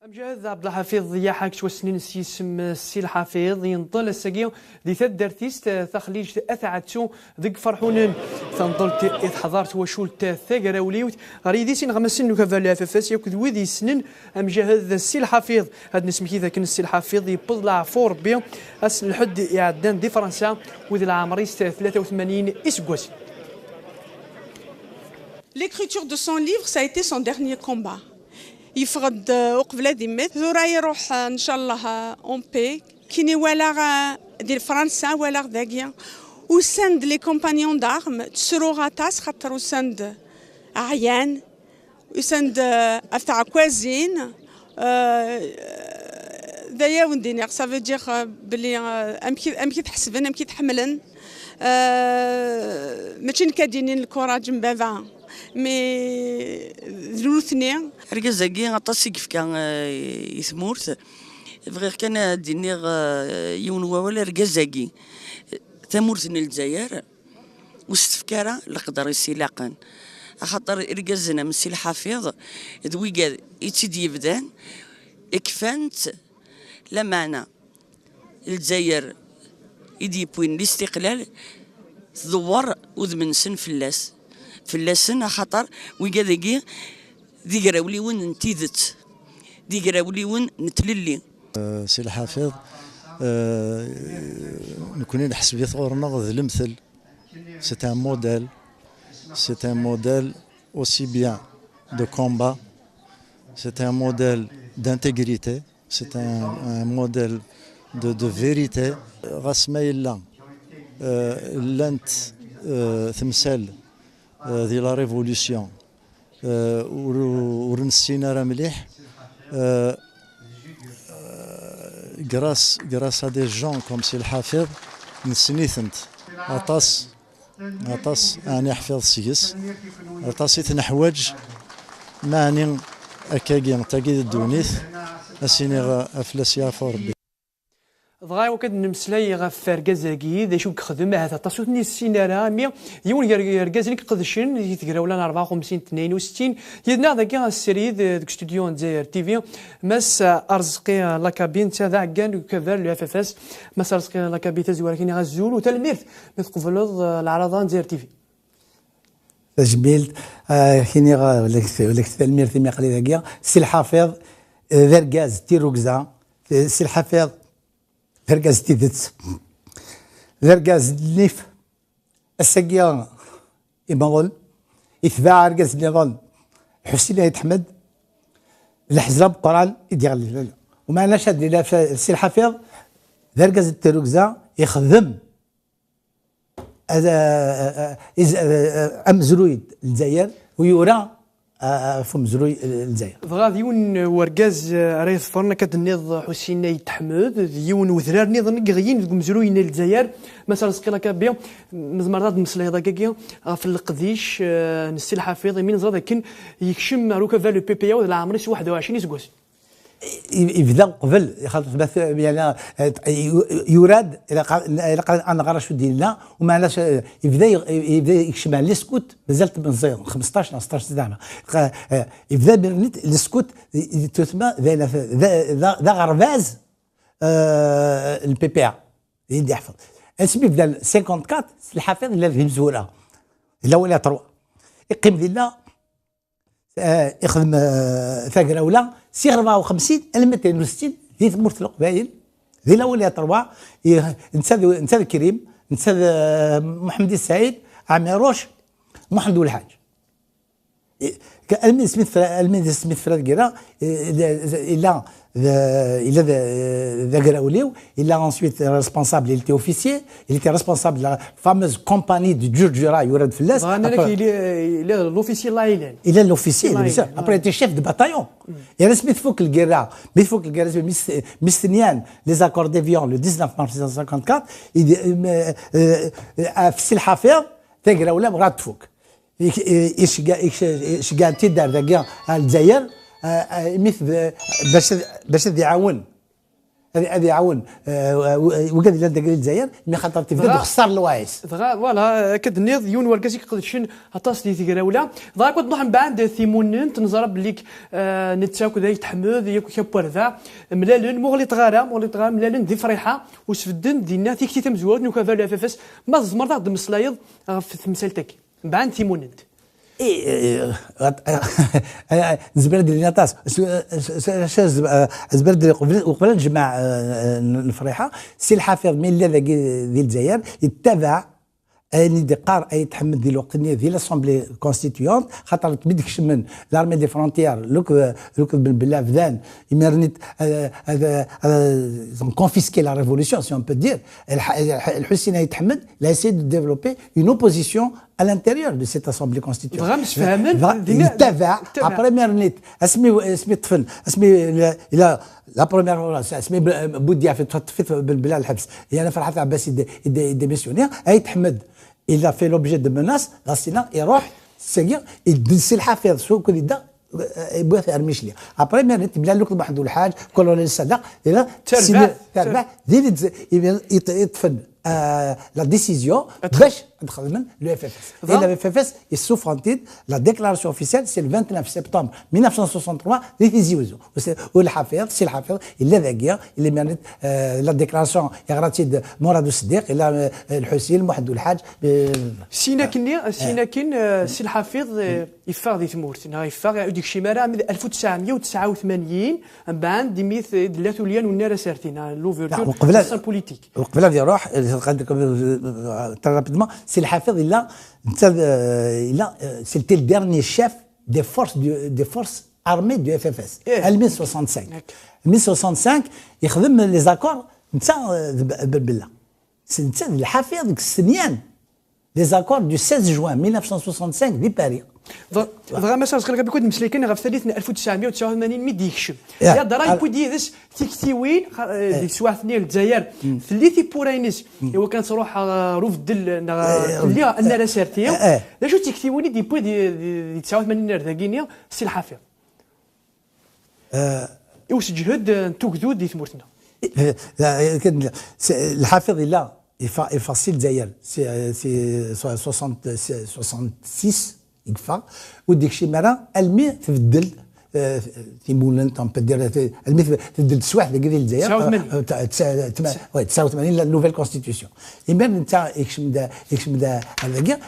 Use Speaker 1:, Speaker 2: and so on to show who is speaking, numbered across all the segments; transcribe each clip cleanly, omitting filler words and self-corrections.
Speaker 1: أمجاد عبد الحفيظ ياحك شو سنين سيسم السي الحفيظ ينطل الساقية دي تدرتيست تخليج أثعتشو ذيك فرحونن تنطل إذ حضرت وشولت ثاقرا وليوت غريدي سين غمسن وكفالي أففاس ياكد وذي سنين أمجاد السي الحفيظ هاد نسمي كذا كان السي الحفيظ يبضلع فور بيا أسن الحد يعدان دي فرنسا وذي العمريست 83 إسقوس.
Speaker 2: L'écriture de son livre, ça a été son dernier combat. يفرض وقبله ديمات ثورا يروح ان شاء الله اون بي كيني ولا ديال فرنسا ولا داكيا وسند لي كومبانيون دارم تسرو غاتاس خاطر وسند عيان وسند افتع كوازين دايا وندينيغ سافو دير بلي امكي تحسبن امكي تحملن ماشي نكادينين الكوراج من بابا مي ذلوثني
Speaker 3: ركزاكي غطاسي كيف كان يثمورت بغير كان دينيغ يون ولا ركزاكي ثمورتني الجزائر واستفكاره لقدر يسيلاقن خاطر ركزنا من السي الحفيظ ذويكا يتيدي يبدان كفانت لا معنى الجزائر يدي بوين الاستقلال تدور وذمن سن فلاسن خاطر ويكا ذاكي دي قراولي وين نتيذت دي قراولي وين نتللي.
Speaker 4: سي الحفيظ نكوني نحس بيه ثورنا ذ المثل سي ان موديل aussi bien de combat, c'est un modèle d'intégrité, c'est un modèle de vérité. غاسما إلا لانت تمثال ذي لا ريفولوسيون ورنسينا راه مليح grâce à des gens comme سي الحفيظ نسنيثنت عطاس اني حفيظ سيس عطاس يتنحوج معني اكاكي تاكي الدونيث اسيني افلاسيا فوربي
Speaker 1: ضغاي وكد نمسلاي غف ركازاكي ذا شو كخدم هذا تصوتني السينارا مي يون ركازني قدشن يتقراولا 54 62 يدنا ذاك السريد ديك ستوديو دزاير تي في مس ارزقي لا كابين تاع ذا كان كفر لو اف اف اس مس ارزقي لا كابين تزوار كاين غزول وتلميذ مثقفل العرضان دزاير تي في
Speaker 5: تجميل كيني ولا التلميذ ثمي قليل ذاك السي الحفيظ ذركاز تيروكزا السي الحفيظ ذركاز تيدت ذركاز الليف السقيا يمغل يتباع ركاز النظام حسين يتحمد الحزاب قران يدير وما نشهد الى السي الحفيظ ذركاز التروكزا يخدم امزرويد الجزائر ويورا فمزروي الجزائر
Speaker 1: بغا يون وركاز رئيس فرنا كتنيض حسين يتحمد يون وذرار نيض نقغيين مزروي الجزائر مثلا سقيلا كابيا مزمرات مسلا هذاك في القديش نسي الحفيظ يمين زاد كان يكشم روكا فالو بي بي او العمر 21 سكوس
Speaker 5: يبدا قبل يعني يراد انا غرا شو ديالنا وما علاش يبدا يكشم على السكوت مازالت من زيرو 15 16 زعما يبدا السكوت تسمى ذا غرباز البي بي ا يدي يحفظ اسمي بدا 54 الحفيظ الا في مزوره الا ولا 3 يقيم ديالنا يخدم ثاقرا ولا سي 54 260 في ثمورت القبائل ذي الاول يا تروا نسى كريم نسى محمد السعيد عميروش محمد الحاج المين سميث فراد كيرا il a Graoulio, il a ensuite responsable, il était officier, il était responsable de la fameuse compagnie de Djurdjura, Yourad Felles.
Speaker 1: Il est l'officier là,
Speaker 5: il est l'officier, après il était chef de bataillon. Il a Smith Fouk le Guerra, Mistinian, les accords d'Évian, le 19 mars 1954, à Fsil Hafer, t'es Graoula, Brad Fouk. إيش قاعد تدار ذاك الجزائر مثل باش يعاون هذه يعاون وقال لا داك الجزائر مي خاطر تبدا خسر الوايس
Speaker 1: دغا فوالا كدنيض يون وركاسي قدشن هطاس دي تيغراولا دغا كنت نروح من بعد ثيمون تنزرب بليك نتساكو ذا يتحمد ياكو كبرذا ملالن مغلي تغارا ملالن دي فريحه وسفدن دينا تيكتي تمزوات نوكا فالو فافاس ما زمر تاع دم سلايض في تمثالتك من بعد ثيمون
Speaker 5: زبر ديال نطاس زبر ديال قبل نجمع الفريحه سي الحافظ من لا ديال الجزائر يتبع اني دقار اي تحمد ديال الوقت ديال لاسامبلي كونستيتيونت خاطر تبدك شمن لارمي دي فرونتيير لوك بالله فدان يمرنيت هذا كونفيسكي لا ريفولوسيون سي اون بو دير الحسين يتحمد لا اسي دو ديفلوبي اون اوبوزيسيون à l'intérieur de cette assemblée constituante. يتبع après مرنيت اسمي الطفل اسمي الى لا بروميير اسمي بوديا في بالبلاد الحبس انا فرحات عباس ديميسيونير اي تحمد il a fait l'objet de menaces غاسينا يروح سير يدسي الحافظ شو كل يدا يبوث ارميشلي ابري مرنيت بلا لوك واحد الحاج كولونيل الصدق الى تربع ديال يطفن la décision باش ندخل من لو اف اف اس. Et le FFS est sous frontière. La déclaration officielle c'est le 29 septembre 1963 اللي تيزيوزو والحافظ سي الحافظ الا ذاكيا اللي مانت لا ديكلاراسيون يغراتي مراد الصديق الى الحسين محمد الحاج
Speaker 1: سينا كن سي الحافظ يفاغ دي ثمورت يفاغ يعود شي مره من 1989 من بعد ديميث دلاتوليان والنار سارتين لوفرتور
Speaker 5: قبل
Speaker 1: بوليتيك
Speaker 5: وقبل يروح rapidement c'est le Hafez c'était le dernier chef des forces armées du FFS en 1965 1965 يخدم les accords نتا بالله نتا الحافظ ديك السنيان les accords du 16 juin 1965 في باريس
Speaker 1: دغا ما صارش غير بكون مسلكين غا في 1989 مي ديكشم يا دراي بودي ذس تيكتيوين ديك سواثني الجزائر في اللي تي بوراينس هو كانت تروح روف دل اللي انا راسرتي لا شو تيكتيوين دي بو دي 89 ذاكينيا سي الحافظ واش جهد توكدو دي ثمورتنا
Speaker 5: الحافظ لا يفصل الجزائر سي 66 يكفى وديك شي مره المي تبدل تيمولن تنبدر المي تبدل تسواح ديال الجزائر 89 لا نوفيل كونستيتيسيون يمكن انت يكشم دا هذاك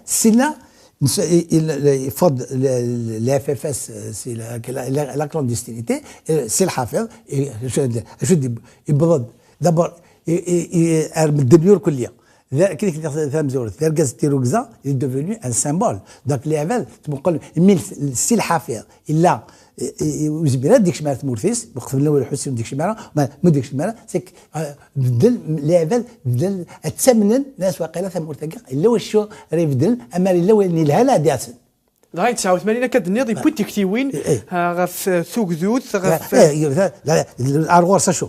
Speaker 5: سينا يفض الاف اف اس سي لا كلونديستينيتي سي الحافظ شو يبرد دابا الدنيور كليه كيف تمزور ثرقز تيروكزا est devenu un symbole donc les عباد تقول ميل السي الحافظ الا وزبيرات ديك شماره مورثيس وقت الاول الحسين ديك شماره ما ديك شماره سيك بدل les عباد بدل الثمن ناس واقيلا ثمور ثقه الا واش راه بدل اما الا وين الهلا دياسن
Speaker 1: لغايه 89 كدنيض يبوت تكتيوين غف ثوق ذوث غف
Speaker 5: الارغور شو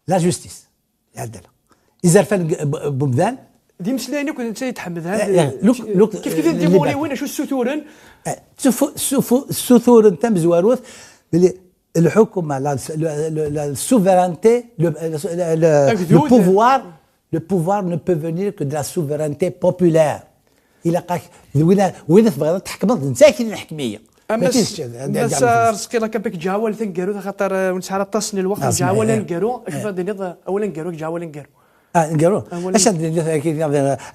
Speaker 5: لا جوستيس العداله إذا فان بمذان
Speaker 1: دي مسلايني كنت يتحمد هذا كيف ديمولي وين شو السثورن
Speaker 5: السثورن تم زواروث الحكومه la souveraineté le pouvoir ne peut venir que de la souveraineté populaire الى قاك وين تبغي تحكم انت كاين الحكميه
Speaker 1: بس رزقي لك بك جاول ثنقرو خاطر ونسحر تصني الوقت جاول نقرو كيف دنيض اولا نقرو جاول نقرو
Speaker 5: نقرو اش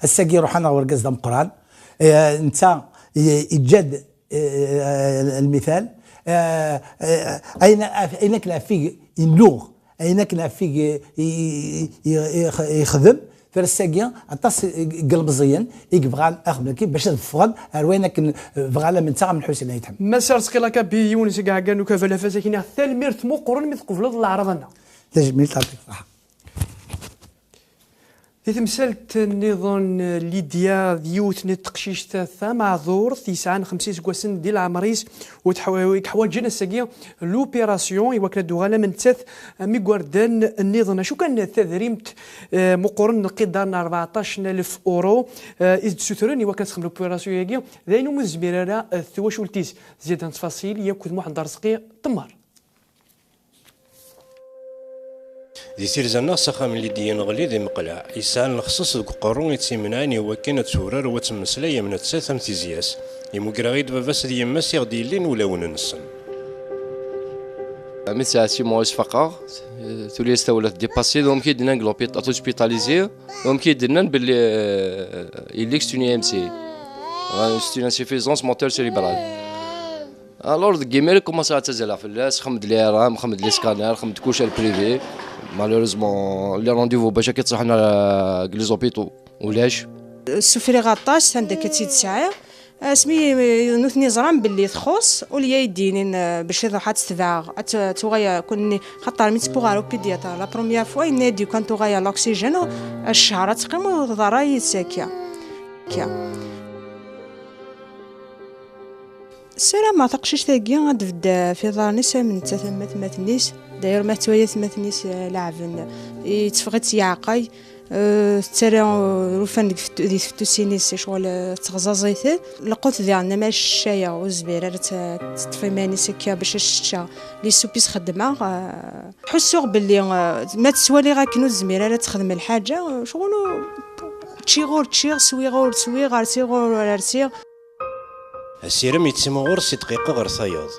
Speaker 5: الساقي روحنا ورقز دم قران انت يتجد المثال اين كلا فيك ينلوغ اين كلا فيك يخدم في الساقيه عطاس قلب زين يبغى اخدم كيف باش نفضل روينك بغى من تاع من حسين يتحمل
Speaker 1: ما سارس كلا كبي يونس كاع كانوا كفلا فازكين ثالميرت مقرن مثقفل العرضنا
Speaker 5: تجميل تعطيك صح
Speaker 1: في تمثالت النظام ليديا ديوت نتقشيش ثا معذور تيسعان 50 سكواسن ديال العمريس ويحواج جنا الساقيه لوبيراسيون يوكل دوغالا من تاث ميغوردان النظام شو كان تذريمت مقرن قدرنا 14000 اورو از سوترن يوكل تخدم لوبيراسيون ياكي ذاينو مزبيرا ثواشولتيز زيادة تفاصيل ياكل واحد رزقي طمار
Speaker 6: دي تيرزانا سخام اللي دينغلي ذي مقلع يسال نخصص ذوك قرون يتسمناني وكانت تورار وتمسلايا من تساثم تيزياس يمقراغيد باباس دي يماس يغدي لين ولا وننسن
Speaker 7: médecin Simon Isfaqa تولي استولت ديباسي دونك كيدنا كلوبيت اوسبيتاليزي دونك كيدنا باللي إليكس توني ام سي سي انسيفيزونس مونتال سيريبرال الور كيمير كومونسا تزال في الناس خمد لي رام خمد لي سكانر خمد كلشي البريفي مالوريزمون لي رونديفو باش كيتصح لنا لي زوبيتو ولاش
Speaker 8: السفري غطاس عندك كتيد ساعه اسمي نوثني زرام باللي تخص وليا يدينين باش يروح تتبع توغيا كوني خاطر ميت بوغارو بيدياتر لا بروميير فوا ينادي كان توغيا الاكسجين الشهر تقيم وضراي ساكيا كيا السلام ما تقشيش تاكي غتبدا في دار نسا من تثمت ماتنيس داير ما تويا ثماتنيس لاعبن يتفغت يعقاي ترى روفان دي فتو سينيس شغل تغزازيته لقوت ديالنا ما الشايه وزبيره تطفيماني سكا باش الشتا لي سوبيس خدمه حسوا باللي ما تسوالي غا كنو الزميره تخدم الحاجه شغل تشيغور سويغور سيغور رسيغ
Speaker 6: السيرم يتسمغور سي دقيقه غير صياد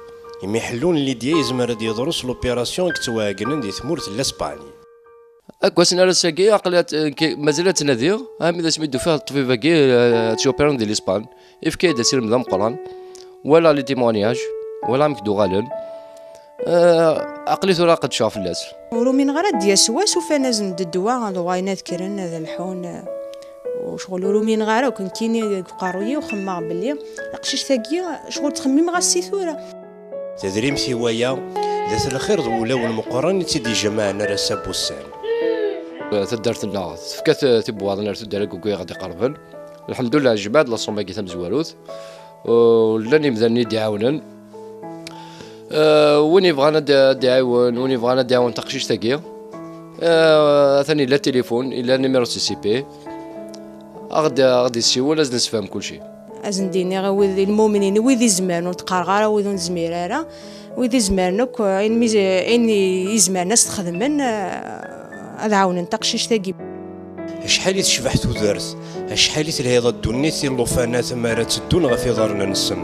Speaker 6: يمحلون اللي ديا يزمر دي يدرس لوبيراسيون كتواكنن دي ثمورت الاسباني
Speaker 7: أكواسنا رساكي عقلات مازالت تناديغ إذا سميتو فيها الطبيبة كي تشوبيرون ديال الإسبان إفكاي دا سير مدام قران ولا لي تيمونياج ولا مكدو غالن عقلي ثورا قد شاف الناس
Speaker 8: ولو من غير ديال سواس وفانا ند الدواء لغاينات كرن هذا الحون وشغل ولو من غير وكان كيني قارويه وخماغ باللي قشيش تاكي شغل تخمم غا السيثوره
Speaker 6: تدريم ثوايا ذات الخير ولا المقرن تيدي جماعنا راه بوسان
Speaker 7: تدارت لنا تفكات تبوادنا تدار كوكي غادي قربن الحمد لله الجماعه لا صومبا كي تمزواروث ولاني مداني ديعاونن وين بغانا ديعاون وين بغانا ديعاون تقشيش تاكي ثاني لا تليفون الا نيميرو سي سي بي غادي سيو لازم نسفهم كلشي
Speaker 8: ازنديني غوي المؤمنين ويدي زمان وتقارغاره ويدون زميراره ويدي زمانك اني يزمان ناس تخدمن هذا عاون تقشيش تاكي
Speaker 6: شحال تشبح تودرت شحال تلهيض الدنيا اللوفانات مارا تدون غفي دارنا نسن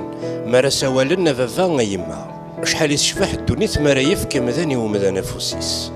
Speaker 6: مارا سوالنا فافا يما شحال تشبح الدنيا مارا يفك مداني ومدان فوسيس